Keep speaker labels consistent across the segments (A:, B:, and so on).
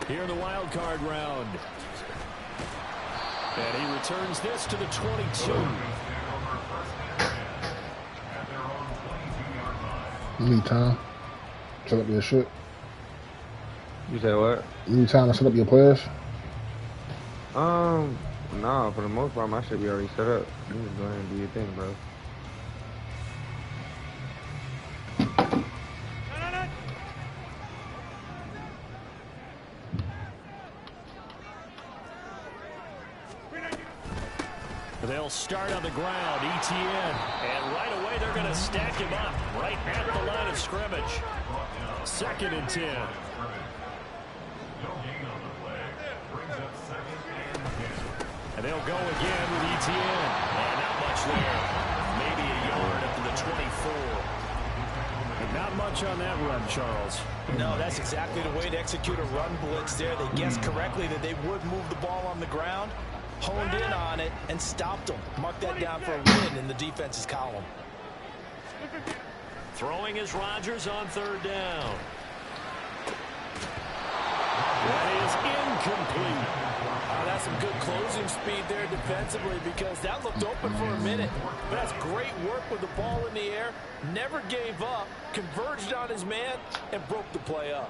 A: here in the wild card round. And he returns this to the 22.
B: You need time. Set up your shit.
C: You said what?
B: You need time to set up your players?
C: No, for the most part, my shit be already set up. You just go ahead and do your thing, bro.
A: They'll start on the ground, ETN. And right away, they're going to stack him up right at the line of scrimmage. 2nd and 10. And they'll go again with ETN. And not much there. Maybe a yard up to the 24. And not much on that run, Charles.
D: No, that's exactly the way to execute a run blitz there. They guessed correctly that they would move the ball on the ground, honed in on it, and stopped them. Mark that down for a win in the defense's column.
A: Throwing is Rodgers on 3rd down. That is incomplete.
D: That's some good closing speed there defensively because that looked open for a minute. But that's great work with the ball in the air. Never gave up, converged on his man, and broke the play up.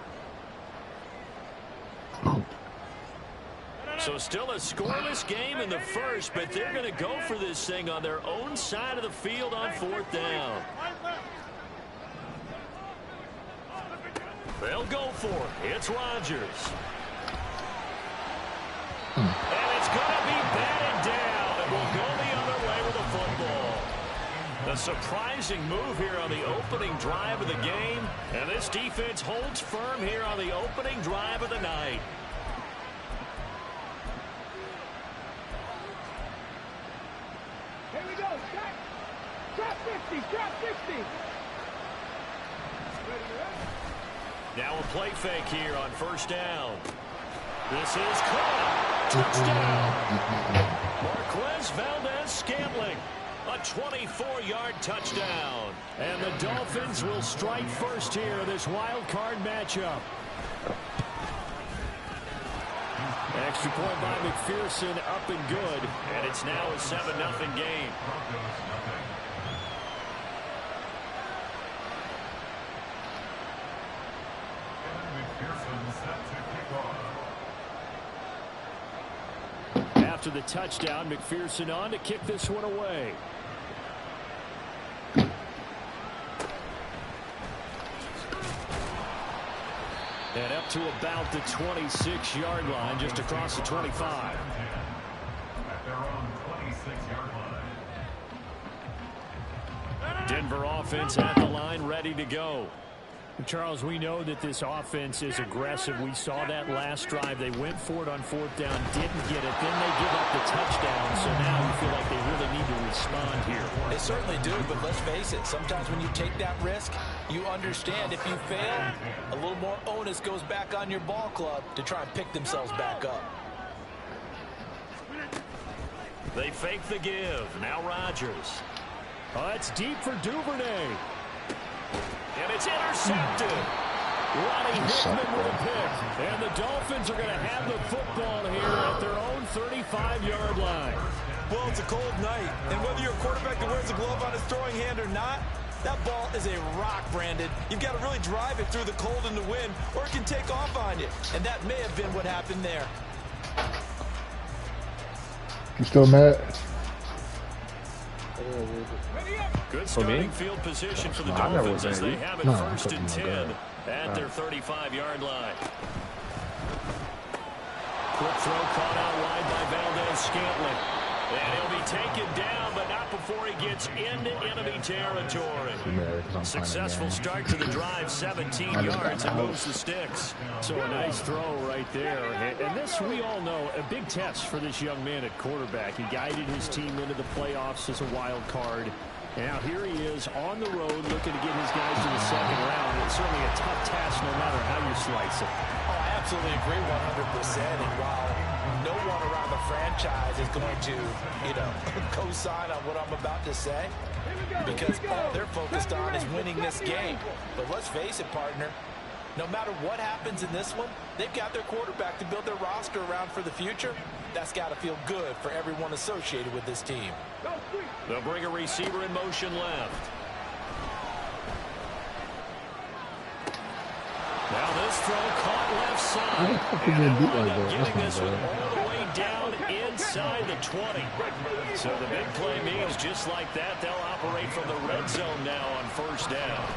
A: So still a scoreless game in the first, but they're going to go for this thing on their own side of the field on 4th down. They'll go for it. It's Rodgers. And it's going to be batted down. It will go the other way with the football. A surprising move here on the opening drive of the game. And this defense holds firm here on the opening drive of the night.
E: Here we go. Drop 50. Drop 60.
A: Now a play fake here on 1st down. This is caught. Touchdown. Marquez Valdez-Scantling. A 24-yard touchdown. And the Dolphins will strike first here in this wild card matchup. Extra point by McPherson, up and good. And it's now a 7-0 game. After the touchdown, McPherson on to kick this one away. And up to about the 26-yard line, just across the 25. Denver offense at the line, ready to go. Charles, we know that this offense is aggressive. We saw that last drive. They went for it on 4th down, didn't get it. Then they give up the touchdown. So now you feel like they really need to respond here.
D: They certainly do, but let's face it. Sometimes when you take that risk, you understand if you fail, a little more onus goes back on your ball club to try and pick themselves back up.
A: They fake the give. Now Rodgers. Oh, it's deep for Duvernay. And it's intercepted. Ronnie Hickman with a pick. And the Dolphins are going to have the football here at their own 35-yard line.
D: Well, it's a cold night. And whether you're a quarterback that wears a glove on his throwing hand or not, that ball is a rock, Brandon. You've got to really drive it through the cold and the wind, or it can take off on you. And that may have been what happened there.
B: You still mad?
A: Good starting field position for the Dolphins as they have it 1st and 10 at their 35-yard line. Quick throw caught out wide by Valdez-Scantling. And he'll be taken down, but not before he gets into enemy territory. Successful start to the drive, 17 yards, and moves the sticks. So a nice throw right there. And this, we all know, a big test for this young man at quarterback. He guided his team into the playoffs as a wild card. And now here he is on the road looking to get his guys to the 2nd round. It's certainly a tough task no matter how you slice it.
D: Oh, I absolutely agree 100%. And while no one around the franchise is going to, co-sign on what I'm about to say, because all they're focused on is winning this game. But let's face it, partner, No matter what happens in this one, they've got their quarterback to build their roster around for the future. That's got to feel good for everyone associated with this team.
A: They'll bring a receiver in motion left. Now this throw caught left side.
B: Getting beat like that.
A: Getting
B: That's
A: this
B: not
A: one
B: bad.
A: all the way down inside the 20. So the big play means just like that, they'll operate from the red zone now on first down.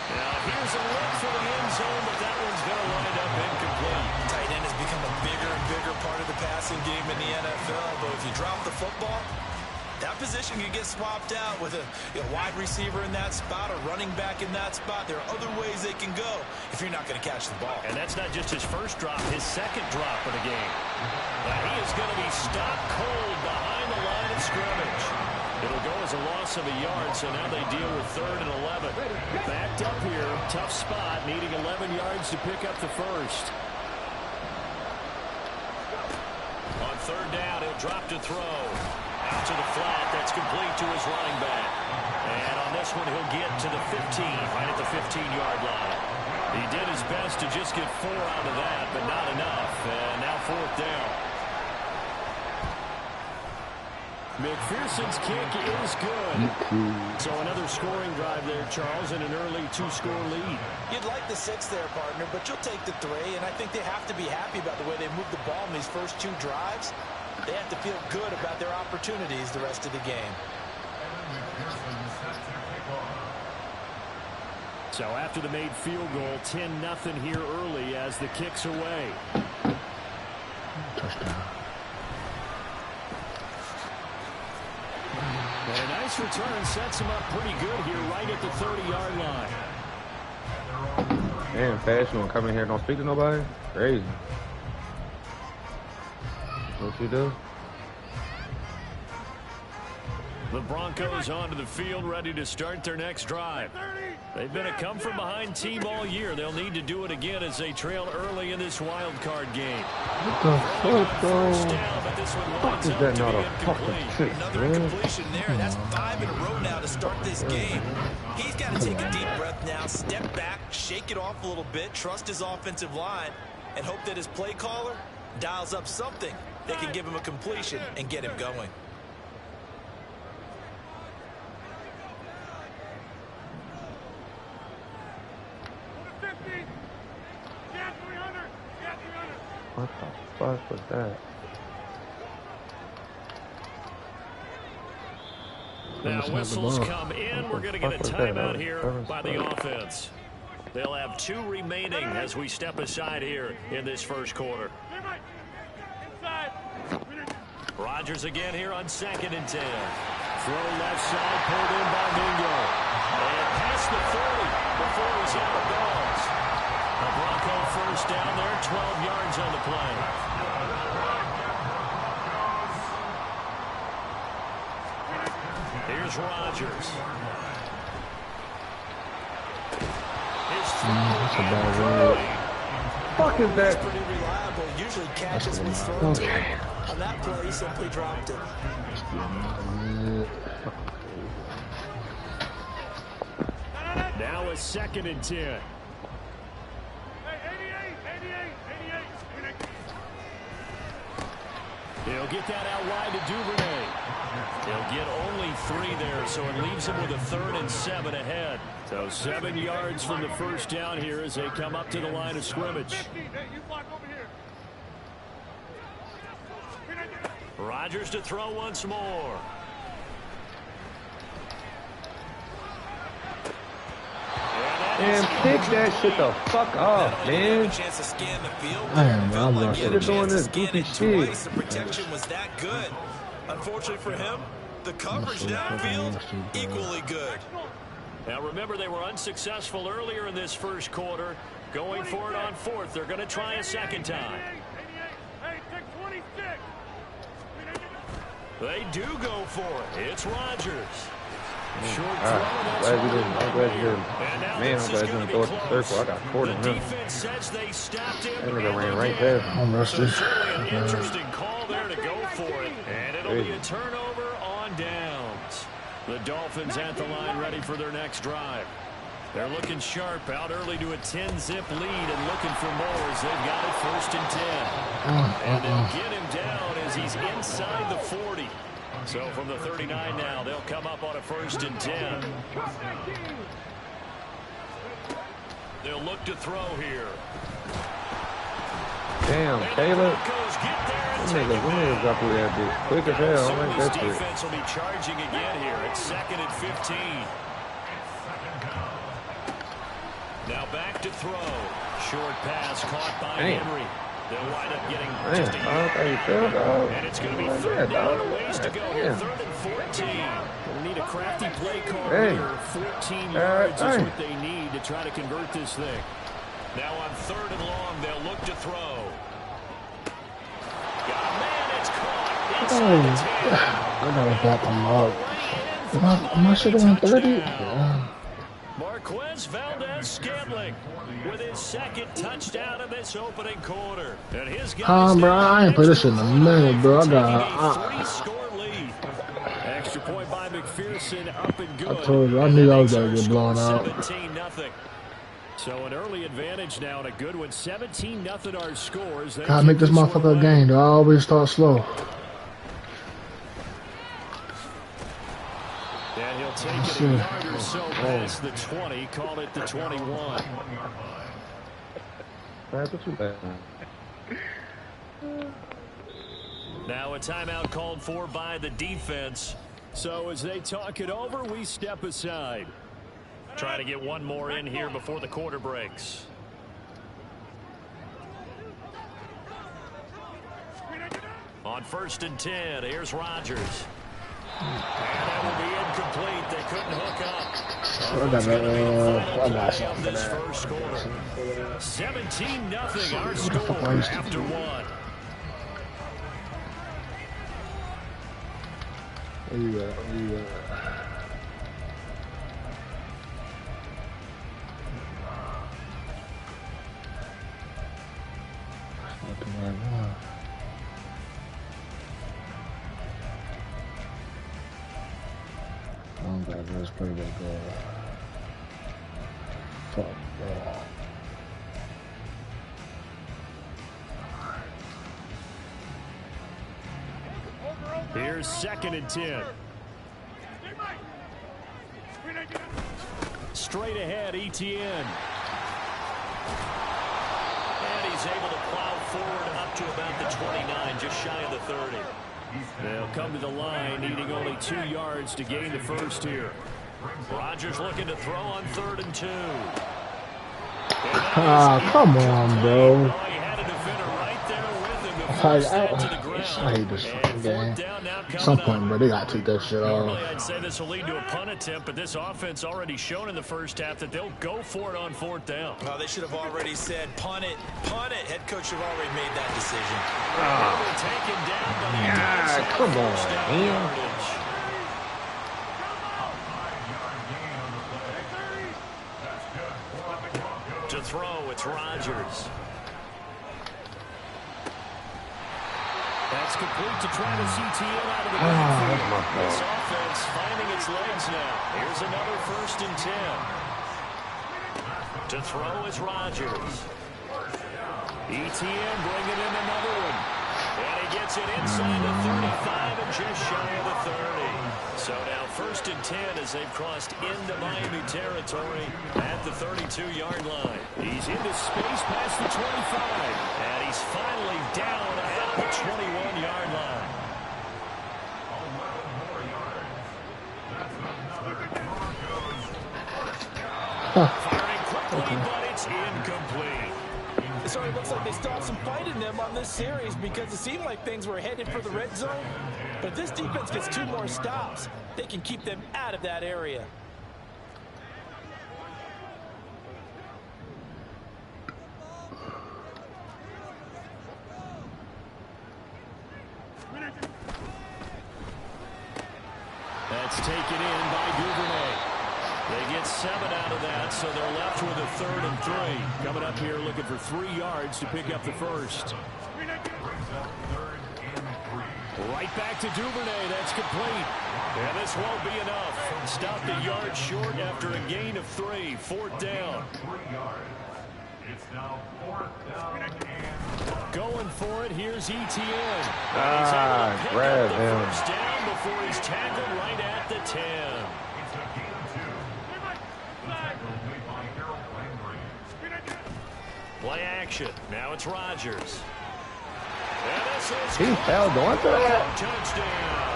A: Now here's a look for the end zone, but that one's going to wind up incomplete.
D: Tight end has become a bigger and bigger part of the passing game in the NFL, but if you drop the football, that position can get swapped out with a wide receiver in that spot, a running back in that spot. There are other ways they can go if you're not going to catch the ball.
A: And that's not just his first drop, his second drop of the game. Now he is going to be stopped cold behind the line of scrimmage. It'll go as a loss of a yard, so now they deal with 3rd and 11. Backed up here, tough spot, needing 11 yards to pick up the first. On 3rd down, he'll drop to throw. Out to the flat, that's complete to his running back. And on this one, he'll get to the 15, right at the 15-yard line. He did his best to just get 4 out of that, but not enough. And now 4th down. McPherson's kick is good. So another scoring drive there, Charles, and an early 2-score lead.
D: You'd like the 6 there, partner, but you'll take the 3, and I think they have to be happy about the way they moved the ball in these first 2 drives. They have to feel good about their opportunities the rest of the game.
A: So after the made field goal, 10-0 here early as the kick's away.
B: Touchdown.
A: And a nice return sets him up pretty good here right at the 30-yard line.
C: Damn, fast. You want to come in here and don't speak to nobody? Crazy. What you do?
A: The Broncos onto the field, ready to start their next drive. They've been a come-from-behind team all year. They'll need to do it again as they trail early in this wild card game.
C: What the fuck, bro? Fuck is that not a fucking kick,
D: Another
C: man?
D: incompletion there. That's 5 in a row now to start this game. He's got to take a deep breath now, step back, shake it off a little bit, trust his offensive line, and hope that his play caller dials up something that can give him a completion and get him going.
C: What the fuck was that?
A: Now whistles come in. We're going to get a timeout here by the offense. They'll have 2 remaining as we step aside here in this first quarter. Rodgers again here on 2nd and 10. Throw left side, pulled in by Mingo. And past the 40 before he's out of bounds. A Bronco first down there, 12 yards on the play. Here's Rodgers. His
B: That's a bad run.
C: Fuck is that?
D: Pretty reliable. Usually catches what's thrown to him. On that play, he simply dropped it.
A: Now a 2nd and 10. He'll get that out wide to Duvernay. He'll get only 3 there, so it leaves him with a 3rd and 7 ahead. So 7 yards from the first down here as they come up to the line of scrimmage. Rodgers to throw once more.
C: Man, pick that shit the fuck off, man.
D: Chance to scan the field.
B: Man,
D: Felt
B: I'm
D: like he had a
C: rushing.
D: chance to
C: Doing
D: scan
C: this
D: it
C: goofy
D: twice. The protection was that good. Unfortunately for him, the coverage downfield equally good.
A: Now remember, they were unsuccessful earlier in this first quarter. Going for it on 4th. They're going to try a second time. They do go for it. It's Rodgers. Short throw.
C: I'm glad you didn't. I'm glad you didn't. Man, I'm glad you didn't throw it to the circle. I got 4 on him.
A: Defense says they stopped him.
C: That nigga ran right past me.
B: I'm rusty.
A: Certainly an interesting call there to go for it. And it'll be a turnover on downs. The Dolphins at the line ready for their next drive. They're looking sharp, out early to a 10-zip lead and looking for more as they've got it 1st and 10. And they'll get him down as he's inside the 40. So from the 39 now, they'll come up on a 1st and 10. They'll look to throw here.
C: Damn, Caleb. Nigga, drop through that bitch quick as hell. I like that shit.
A: Defense will be charging again here. It's 2nd and 15. Now back to throw. Short pass caught by Henry. They'll wind up getting just a yard. And it's going to be 3rd down and a ways to go here. 3rd and 14. We'll need a crafty play call here. 14 yards is what they need to try to convert this thing. Now on 3rd and long, they'll look to throw. Got a man, it's caught. Inside the 10.
B: I gotta back him up. Am I should have went 30?
A: Marquez Valdez-Scantling with his 2nd touchdown in this opening quarter. And his guys
B: Bro, I ain't played this shit in a minute, bro. I got
A: a 3-score lead. Extra point by McPherson, up and good.
B: I told you, I knew I was going to get blown out.
A: 17-0. So an early advantage now and a good one. 17-0 our scores.
B: Gotta make this motherfucker a game, though. I always start slow.
A: And he'll take it a yard or so past the 20. Call it the 21. Now a timeout called for by the defense. So as they talk it over, we step aside. Trying to get one more in here before the quarter breaks. On 1st and 10, here's Rodgers. And that will be incomplete. They couldn't hook up. I got something this first quarter. 17-0 our score after 1.
B: Where you at? Let's play that goal. Fuck, bro.
A: Here's 2nd and 10. Straight ahead, Etienne. And he's able to plow forward up to about the 29, just shy of the 30. They'll come to the line, needing only 2 yards to gain the first here. Rodgers looking to throw on 3rd and 2.
B: Come on, bro.
A: He had a defender right there with him.
B: I hate this fucking game. At some point, bro, they gotta take that shit off.
A: Normally, I'd say this will lead to a punt attempt, but this offense already shown in the first half that they'll go for it on 4th down.
D: Well, they should have already said, punt it, punt it. Head coach should have already made that decision.
A: Taken down, but he
C: come on, man.
A: To throw, it's Rodgers. That's complete to Travis Etienne out of the backfield. This offense finding its legs now. Here's another 1st and 10. To throw is Rodgers. Etienne bringing in another one. And he gets it inside the 35 and just shy of the 30. So now 1st and 10 as they've crossed into Miami territory at the 32-yard line. He's into space past the 25. And he's finally down at the 21-yard line. Firing quickly, but it's incomplete.
D: So it looks like they still have some fight in them on this series because it seemed like things were headed for the red zone. But if this defense gets 2 more stops, they can keep them out of that area.
A: That's taken in by Duvernay. They get 7 out of that, so they're left with a 3rd and 3. Coming up here looking for 3 yards to pick up the first. Right back to Duvernay. That's complete. And this won't be enough. Stopped a yard short after a gain of 3. 4th down.
F: It's now 4th down.
A: Going for it. Here's ETN.
C: Grab him.
A: First down before he's tackled right at the 10.
F: It's a gain of 2. Tackle made by Harold Landry.
A: Play action. Now it's Rodgers.
C: He fell going to that.
A: Touchdown.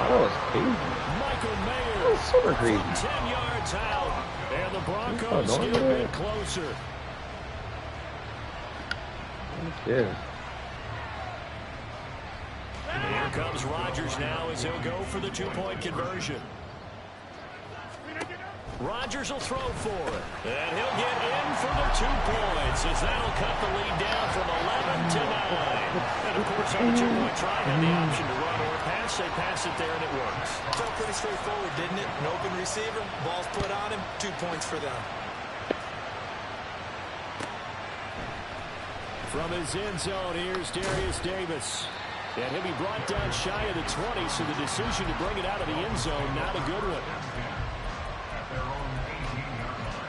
C: That was crazy.
A: Michael Mayer.
C: That was super crazy.
A: 10 yards out. And the Broncos get a bit closer.
C: Yeah.
A: Here comes Rodgers now as he'll go for the 2-point conversion. Rodgers will throw for it. And he'll get in for the 2 points as that'll cut the lead down from 11 to 9. And, of course, on the 2-point try, had the option to run or pass. They pass it there, and it works.
D: Felt pretty straightforward, didn't it? An open receiver, ball's put on him, 2 points for them.
A: From his end zone, here's Darius Davis. And he'll be brought down shy of the 20, so the decision to bring it out of the end zone, not a good one.
F: At their own 18-yard line.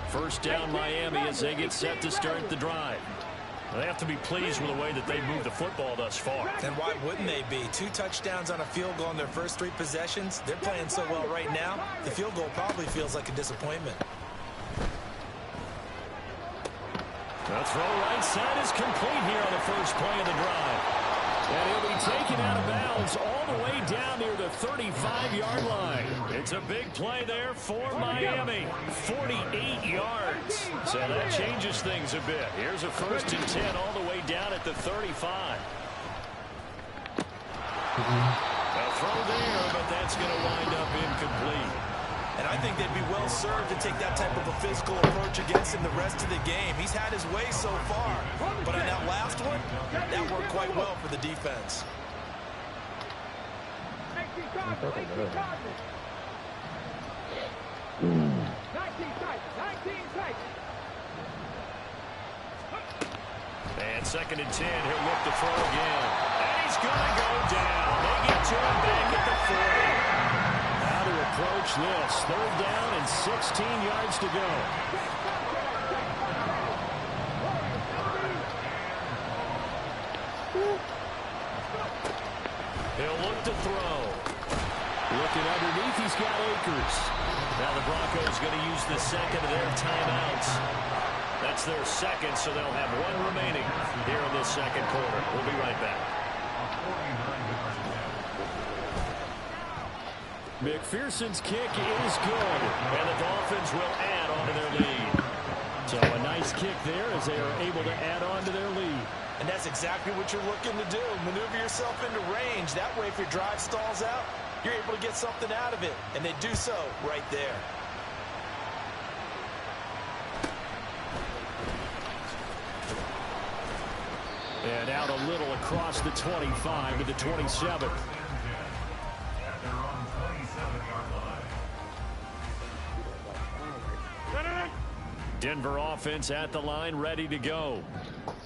A: First down Miami as they get set to start the drive. They have to be pleased with the way that they moved the football thus far.
D: And why wouldn't they be? 2 touchdowns on a field goal in their first 3 possessions. They're playing so well right now, the field goal probably feels like a disappointment.
A: The throw right side is complete here on the first play of the drive. And he'll be taken out of bounds all the way down near the 35-yard line. It's a big play there for Miami. 48 yards. So that changes things a bit. Here's a 1st and 10 all the way down at the 35. A throw there, but that's going to wind up incomplete.
D: And I think they'd be well served to take that type of a physical approach against him the rest of the game. He's had his way so far. But on that last one, that worked quite well for the defense.
A: And 2nd and 10, he'll look to throw again. And he's going to go down. They get to him back at the 40. How to approach this. 3rd down and 16 yards to go. He'll look to throw. Looking underneath, he's got Akers. Now the Broncos going to use the 2nd of their timeouts. That's their 2nd, so they'll have 1 remaining here in this 2nd quarter. We'll be right back. McPherson's kick is good, and the Dolphins will add on to their lead. So a nice kick there as they are able to add on to their lead.
D: And that's exactly what you're looking to do. Maneuver yourself into range. That way, if your drive stalls out, you're able to get something out of it. And they do so right there.
A: And out a little across the 25 to the 27. Denver offense at the line, ready to go.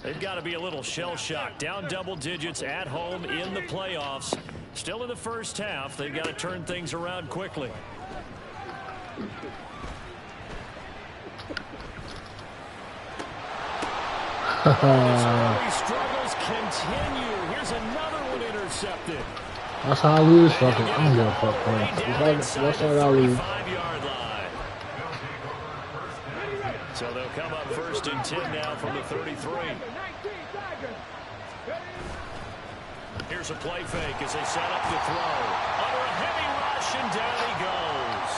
A: They've got to be a little shell-shocked. Down double digits at home in the playoffs. Still in the first half. They've got to turn things around quickly. Early struggles continue. Here's another one intercepted.
B: That's how I lose fucking. I don't give a fuck, man. That's how I lose.
A: So they'll come up 1st and 10 now from the 33. Here's a play fake as they set up the throw. Under a heavy rush, and down he goes.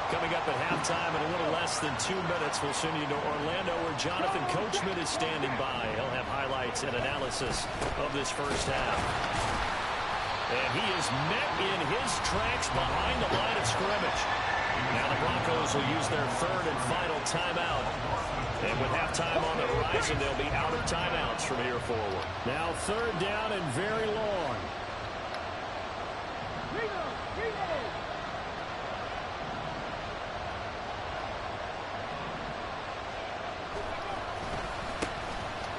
A: Coming up at halftime in a little less than 2 minutes, we'll send you to Orlando where Jonathan Coachman is standing by. He'll have highlights and analysis of this first half. And he is met in his tracks behind the line of scrimmage. Now the Broncos will use their third and final timeout. And with halftime on the horizon, they'll be out of timeouts from here forward. Now third down and very long.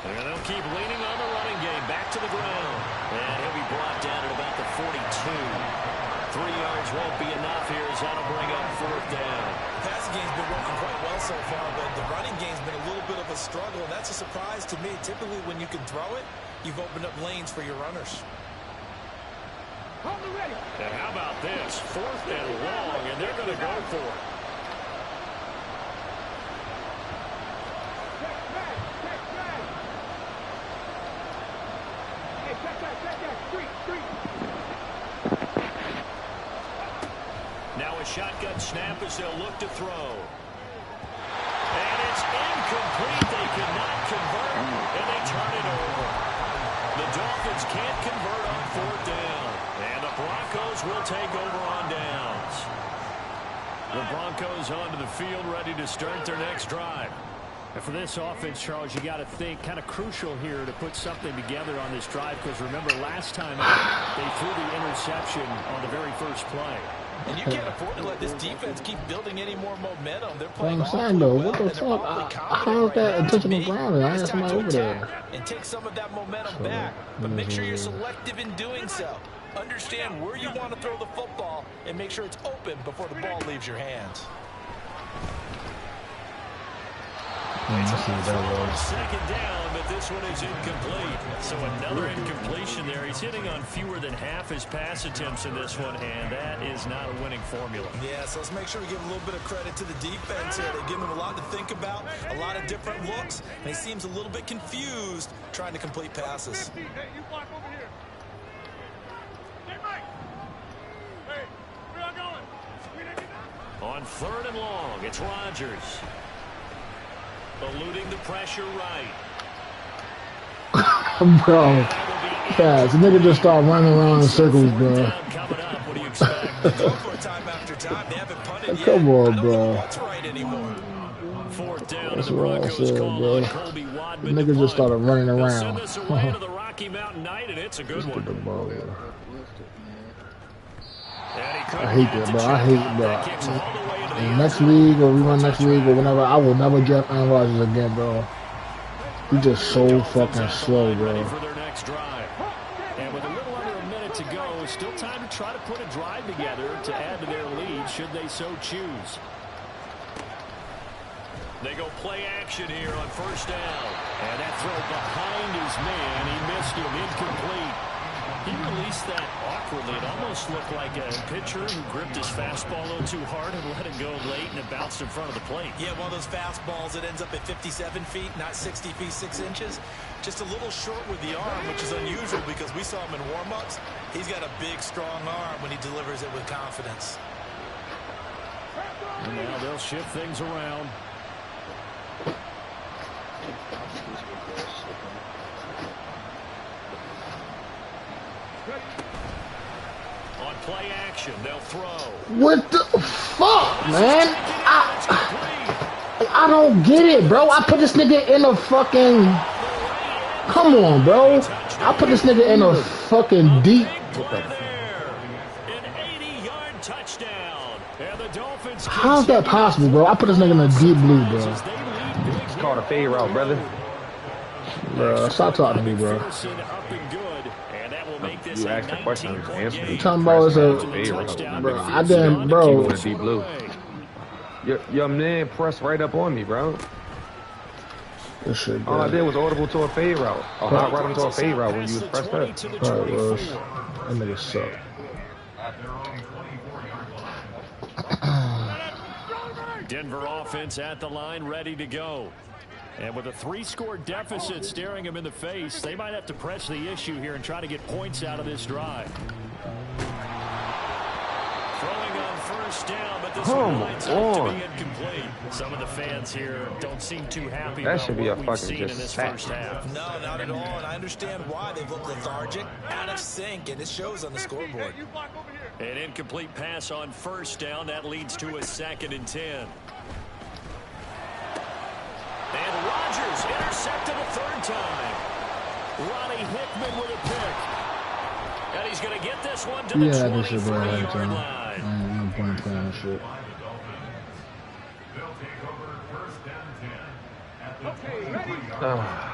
A: And they'll keep leaning on the running game. Back to the ground. And he'll be brought down at about the 42. 3 yards won't be enough here as that'll bring up fourth down.
D: The passing game's been working quite well so far, but the running game's been a little bit of a struggle, and that's a surprise to me. Typically, when you can throw it, you've opened up lanes for your runners.
A: And how about this? Fourth and long, and they're going to go for it. Now a shotgun snap as they'll look to throw. And it's incomplete. They could not convert, and they turn it over. The Dolphins can't convert on fourth down. And the Broncos will take over on downs. The Broncos onto the field ready to start their next drive.
G: And for this offense, Charles, you got to think kind of crucial here to put something together on this drive, because remember last time they threw the interception on the very first play.
D: And you can't afford to let this defense keep building any more momentum. They're playing
B: I'm saying though, what the fuck? How's that intentional grounding? I had somebody over there.
D: And take some of that momentum back, but make sure you're selective in doing so. Understand where you want to throw the football and make sure it's open before the ball leaves your hands.
A: Second down, but this one is incomplete. So another incompletion there. He's hitting on fewer than half his pass attempts in this one, and that is not a winning formula.
D: Yeah, so let's make sure we give a little bit of credit to the defense here. They give him a lot to think about, a lot of different looks, and he seems a little bit confused trying to complete passes.
E: Hey, you block over here. Hey, Mike. Hey, where y'all going?
A: On third and long, it's Rodgers. Eluding the pressure right.
B: Bro, yeah, the nigga just start running around in circles, bro.
A: Coming up, what do you expect?
D: Go for it time after time. They haven't punted yet.
B: Come on,
D: I don't
B: bro.
D: know what's right anymore.
A: Fourth down,
B: That's
A: and the
B: what I
A: Broncos
B: said,
A: call
B: bro.
A: on Colby Wadman.
B: The nigga just started running
A: They'll
B: around.
A: send this away to the Rocky Mountain Night, and it's a good one.
B: I hate that, bro. I hate, bro. In next league, or we run next league, or whenever, I will never draft Aaron Rodgers again, bro. He's just so fucking slow, bro.
A: For their next drive. And with a little under a minute to go, still time to try to put a drive together to add to their lead, should they so choose. They go play action here on first down. And that throw behind his man. He missed him, incomplete. He released that awkwardly. It almost looked like a pitcher who gripped his fastball a little too hard and let it go late, and it bounced in front of the plate.
D: Yeah, one of those fastballs that ends up at 57 feet, not 60 feet, 6 inches. Just a little short with the arm, which is unusual because we saw him in warm-ups. He's got a big, strong arm when he delivers it with confidence.
A: And now they'll shift things around. On play action, they'll throw.
B: What the fuck, man? I don't get it, bro. I put this nigga in a fucking... Come on, bro. I put this nigga in a fucking deep... How's that possible, bro? I put this nigga in a deep blue, bro.
C: It's called a fade route, brother.
B: Bro, stop talking to me, bro.
C: You asked the question, answer.
B: You talking about it's a... Bro, I didn't, bro.
C: Deep blue. Your man pressed right up on me, bro.
B: This shit, bro.
C: All I did was audible to a fade route. A hot route into a fade route when you was pressed up.
B: Alright, bro. That nigga suck.
A: Denver offense at the line, ready to go. And with a 3-score deficit staring them in the face, they might have to press the issue here and try to get points out of this drive. Throwing on first down, but this one winds up to be incomplete. Some of the fans here don't seem too happy about what we've seen in this first half.
D: No, not at all, and I understand why. They've looked lethargic, out of sync, and it shows on the scoreboard.
A: An incomplete pass on first down. That leads to a 2nd and 10. And Rodgers intercepted a 3rd time. Ronnie Hickman with a pick. And he's going to get this one to the 23-yard line.
B: I ain't no point playing that shit.
F: They'll take over 1st and 10 at the 23-yard line.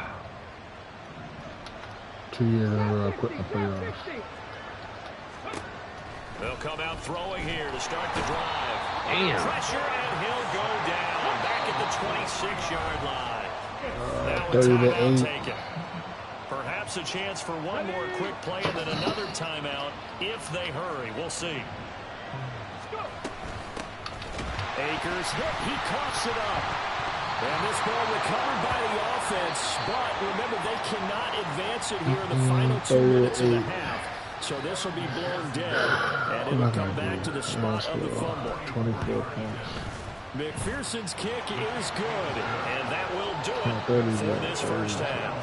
B: 2 years in a row, I quit my playoffs.
A: They'll come out throwing here to start the drive.
C: Damn.
A: Pressure, and he'll go down back at the 26-yard line. Now a
B: 30 to
A: timeout
B: 8.
A: taken. Perhaps a chance for one more quick play and then another timeout if they hurry. We'll see. Akers hit. He coughs it up. And this ball recovered by the offense. But remember, they cannot advance it here in the final 2 minutes of the half. So this will be blown dead. And it'll come back to the spot of the fumble.
B: 24 points.
A: McPherson's kick is good. And that will do it for this first half.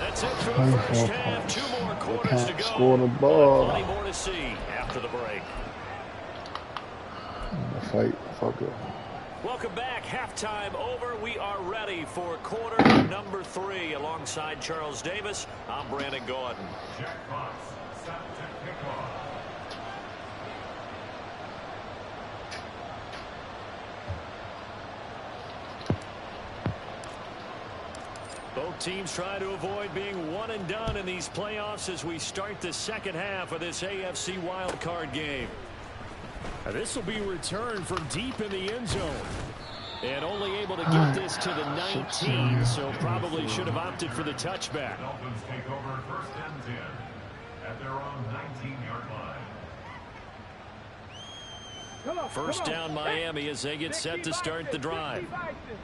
A: That's it for the first half. 2 more quarters to go.
B: Scored a ball.
A: Plenty more to see after the break.
B: Fight. Fuck it.
A: Welcome back. Halftime over. We are ready for quarter number 3. Alongside Charles Davis, I'm Brandon Gordon.
F: Jackpots set to kick off.
A: Both teams try to avoid being one and done in these playoffs as we start the second half of this AFC wildcard game.
G: Now this will be returned from deep in the end zone. And only able to get this to the 19, so probably should have opted for the touchback.
F: Dolphins take over 1st and 10 at their own 19-yard line.
A: First down Miami as they get set to start the drive.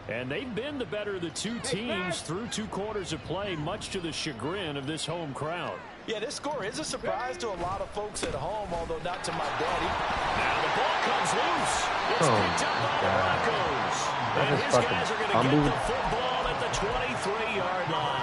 G: And they've been the better of the 2 teams through 2 quarters of play, much to the chagrin of this home crowd.
D: Yeah, this score is a surprise to a lot of folks at home, although not to my daddy.
A: Now the ball comes loose. It's picked up by the Broncos. And his guys are going to get the football at the 23-yard line.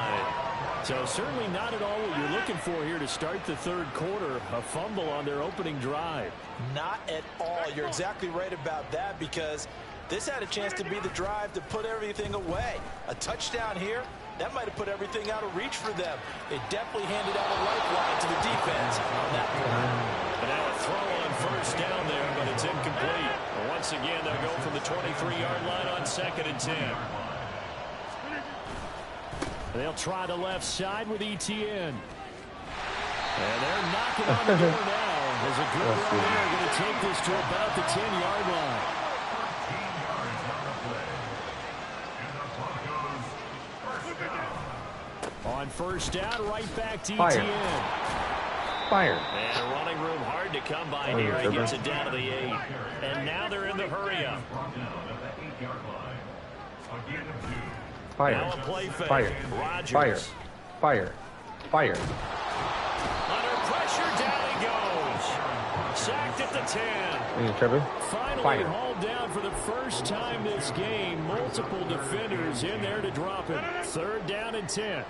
G: So certainly not at all what you're looking for here to start the 3rd quarter. A fumble on their opening drive.
D: Not at all. You're exactly right about that, because this had a chance to be the drive to put everything away. A touchdown here, that might have put everything out of reach for them. It definitely handed out a lifeline to the defense on that point.
A: And now a throw on first down there, but it's incomplete. And once again, they'll go from the 23-yard line on 2nd and 10.
G: They'll try the left side with Etienne. And they're knocking on the door now. There's a good run there, going to take this to about the 10-yard line.
F: 13 yards on the play. And the Broncos first down.
G: On first down, right back to Etienne.
C: Fire.
A: And running room hard to come by here. He gets it down to the 8. And now they're in the hurry-up.
F: Brought down at the 8-yard line. Again of 2.
C: Fire.
A: Now a play fake.
C: Fire.
A: Rodgers.
C: Fire. Fire. Fire.
A: Under pressure, down he goes. Sacked at the 10.
C: Hey, Trevor.
G: Finally
C: Fire.
G: hauled down for the first time this game. Multiple defenders in there to drop it. 3rd down and 10.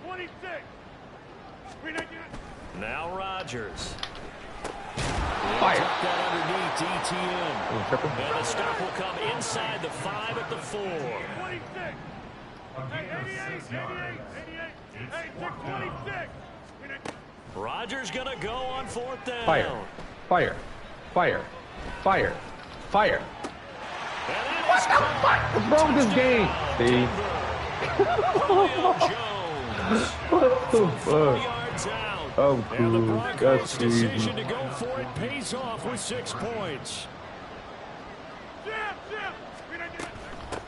E: 26.
A: Now Rodgers.
C: Fire.
A: Tuck that underneath to Etienne.
C: Hey, Trevor.
A: And the stop will come inside the 5 at the 4.
E: 26.
F: Again of 6 yards. It's 4th down.
E: 26.
A: Rodgers going to go on 4th down.
C: Fire. Fire. Fire. Fire. Fire.
A: And that is caught.
C: What's wrong with this game? See?
A: Julio Jones.
C: What the
A: 4
C: fuck?
A: yards out.
C: Oh,
A: And the
C: cool.
A: Broncos'
C: That's easy.
A: decision to go for it pays off with 6 points.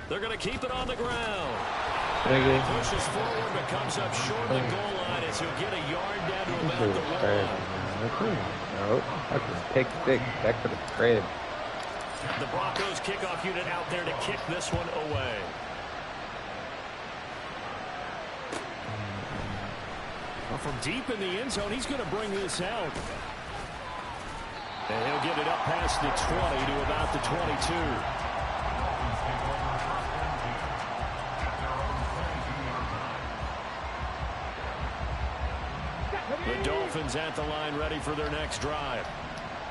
A: They're going to keep it on the ground.
C: Nigga.
A: Pushes forward but comes up short of the goal line as he'll get a yard down to about the 1.
C: No, I can take stick back to the crib.
A: The Broncos kickoff unit out there to kick this one away.
G: Well, from deep in the end zone, he's going to bring this out. And he'll get it up past the 20 to about the 22.
A: Dolphins at the line ready for their next drive.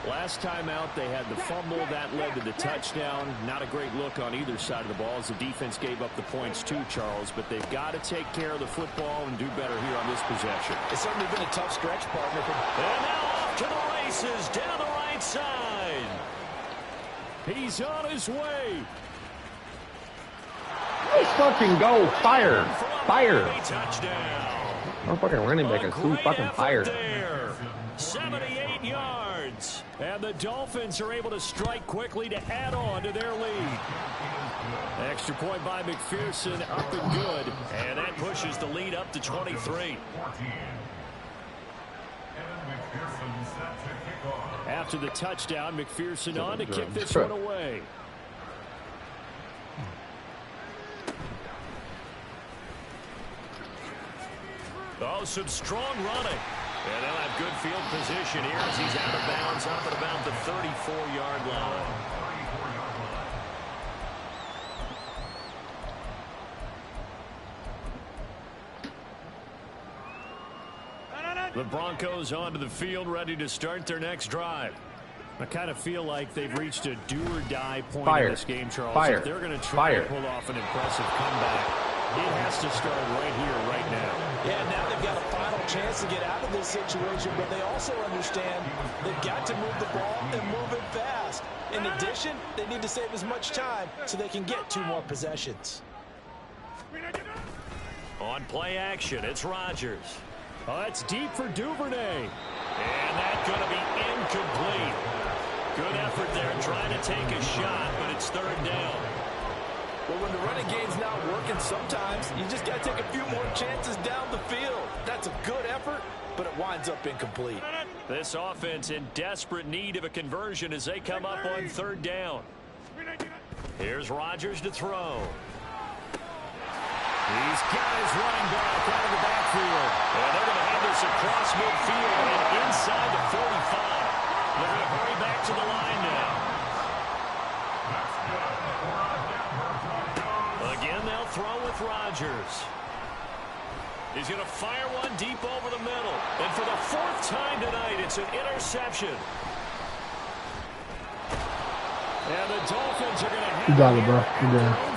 G: Last time out, they had the fumble. That led to the touchdown. Not a great look on either side of the ball as the defense gave up the points too, Charles. But they've got to take care of the football and do better here on this possession.
D: It's certainly been a tough stretch, partner.
A: And now off to the races down the right side.
G: He's on his way.
C: Let's fucking go. Fire. Fire.
A: Touchdown.
C: Our fucking running back is too fucking tired.
A: 78 yards.
G: And the Dolphins are able to strike quickly to add on to their lead. Extra point by McPherson, up and good.
A: And that pushes the lead up to 23.
G: After the touchdown, McPherson on to kick this one away.
A: Oh, some strong running. And they'll have good field position here as he's out of bounds up at about the 34-yard line. The Broncos onto the field ready to start their next drive.
G: I kind of feel like they've reached a do-or-die point
C: Fire.
G: in this game, Charles.
C: Fire.
G: If they're going to try
C: Fire.
G: to pull off an impressive comeback, it has to start right here, right now.
D: Yeah, now they've got a final chance to get out of this situation, but they also understand they've got to move the ball and move it fast. In addition, they need to save as much time so they can get 2 more possessions.
A: On play action, it's Rodgers.
G: Oh, that's deep for Duvernay.
A: And that's going to be incomplete. Good effort there trying to take a shot, but it's 3rd down.
D: Well, when the running game's not working, sometimes you just got to take a few more chances down the field. That's a good effort, but it winds up incomplete.
A: This offense in desperate need of a conversion as they come up on 3rd down. Here's Rodgers to throw.
G: He's got his running back out of the backfield.
A: And they're going to have this across midfield and inside the 45. They're going to hurry back to the line now. Again, they'll throw with Rodgers. He's going to fire one deep over the middle. And for the 4th time tonight, it's an interception. And the Dolphins are going to have
B: You got it, bro. You got it.